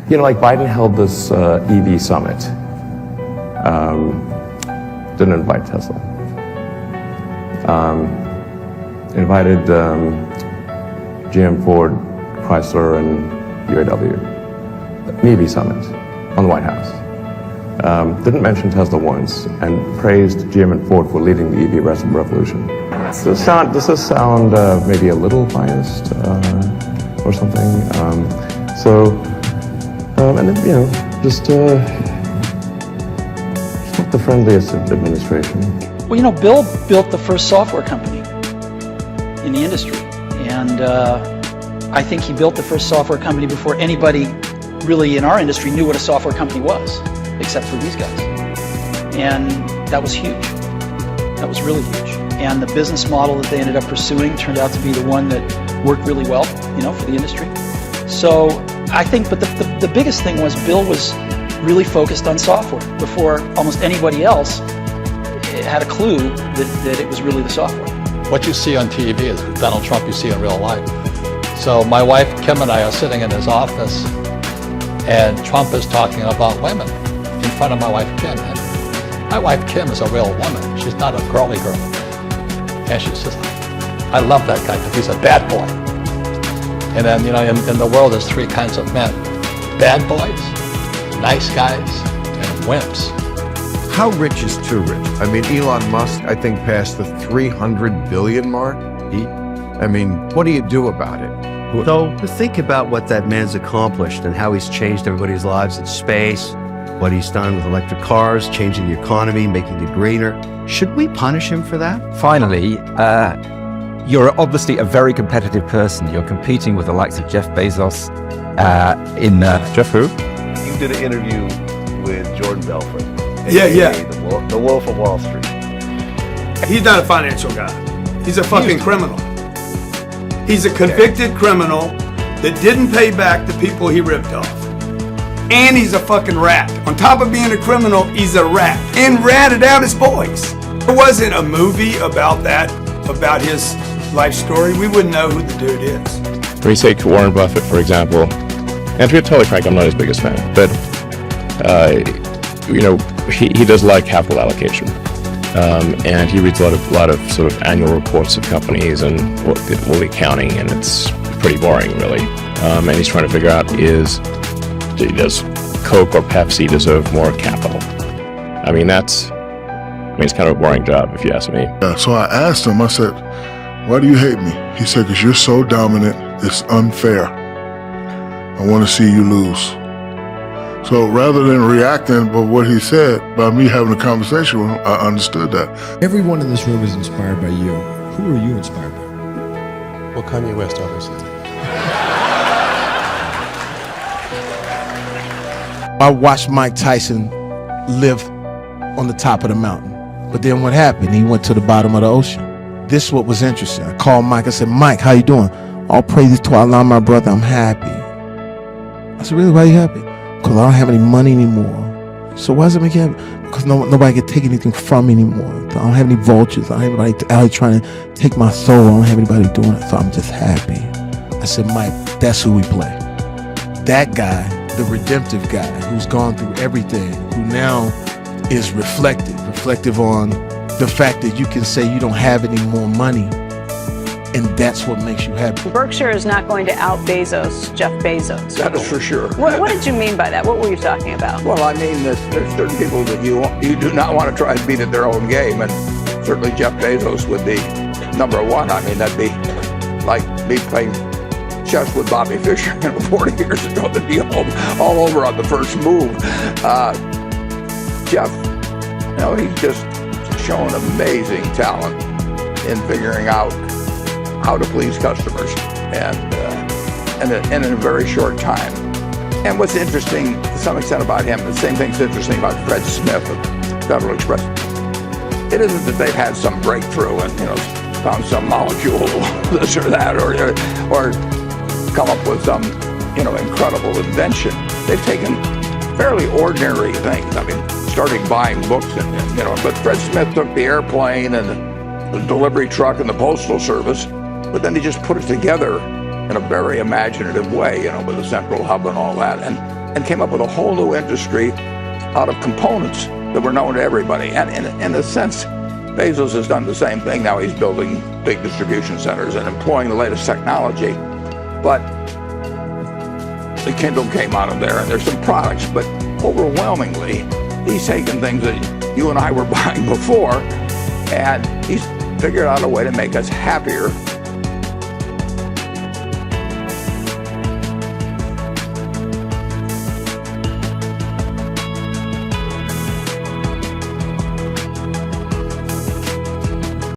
Like Biden held this EV summit. Didn't invite Tesla. Invited GM, Ford, Chrysler, and UAW. An EV summit on the White House. Didn't mention Tesla once, and praised GM and Ford for leading the EV revolution. Does this sound maybe a little biased or something? And then, just not the friendliest administration. Well, Bill built the first software company in the industry, and I think he built the first software company before anybody really in our industry knew what a software company was, except for these guys. And that was huge. That was really huge. And the business model that they ended up pursuing turned out to be the one that worked really well, for the industry. So I think, but the biggest thing was Bill was really focused on software before almost anybody else had a clue that it was really the software. What you see on TV is Donald Trump you see in real life. So my wife Kim and I are sitting in his office, and Trump is talking about women in front of my wife Kim. And my wife Kim is a real woman. She's not a girly girl. And she says, I love that guy because he's a bad boy. And then, in the world there's three kinds of men. Bad boys, nice guys, and wimps. How rich is too rich? I mean, Elon Musk, I think, passed the 300 billion mark. What do you do about it? So to think about what that man's accomplished and how he's changed everybody's lives in space, what he's done with electric cars, changing the economy, making it greener, should we punish him for that? Finally, you're obviously a very competitive person. You're competing with the likes of Jeff Bezos in Jeff who? You did an interview with Jordan Belfort. Yeah. The Wolf of Wall Street. He's not a financial guy. He's a fucking criminal. He's a convicted criminal that didn't pay back the people he ripped off. And he's a fucking rat. On top of being a criminal, he's a rat. And ratted out his boys. There wasn't a movie about that, about his life story. We wouldn't know who the dude is. When you take Warren Buffett, for example, and to be totally frank, I'm not his biggest fan, but he does like capital allocation, and he reads a lot of sort of annual reports of companies and all the accounting, and it's pretty boring, really. And he's trying to figure out does Coke or Pepsi deserve more capital? It's kind of a boring job, if you ask me. Yeah, so I asked him, I said, why do you hate me? He said, because you're so dominant, it's unfair. I want to see you lose. So rather than reacting by what he said, by me having a conversation with him, I understood that. Everyone in this room is inspired by you. Who are you inspired by? Well, Kanye West, obviously. I watched Mike Tyson live on the top of the mountain. But then what happened? He went to the bottom of the ocean. This is what was interesting. I called Mike. I said, Mike, how you doing? All praises to Allah, my brother. I'm happy. I said, really? Why are you happy? Because I don't have any money anymore. So why does it make you happy? Because nobody can take anything from me anymore. I don't have any vultures. I don't have anybody out here trying to take my soul. I don't have anybody doing it. So I'm just happy. I said, Mike, that's who we play. That guy, the redemptive guy who's gone through everything, who now is reflective on the fact that you can say you don't have any more money, and that's what makes you happy. Berkshire is not going to out Bezos, Jeff Bezos. That is for sure. What did you mean by that? What were you talking about? Well, I mean that there's certain people that you do not want to try and beat at their own game, and certainly Jeff Bezos would be number one. That'd be like me playing chess with Bobby Fischer 40 years ago. They'd be all over on the first move. Jeff, he's just shown amazing talent in figuring out how to please customers and in a very short time. And what's interesting to some extent about him, the same thing's interesting about Fred Smith of Federal Express. It isn't that they've had some breakthrough and found some molecule, this or that, or come up with some incredible invention. They've taken fairly ordinary things. Starting buying books but Fred Smith took the airplane and the delivery truck and the postal service, but then he just put it together in a very imaginative way, with a central hub and all that. and came up with a whole new industry out of components that were known to everybody. And in a sense, Bezos has done the same thing. Now he's building big distribution centers and employing the latest technology. But the Kindle came out of there, and there's some products, but overwhelmingly, he's taken things that you and I were buying before, and he's figured out a way to make us happier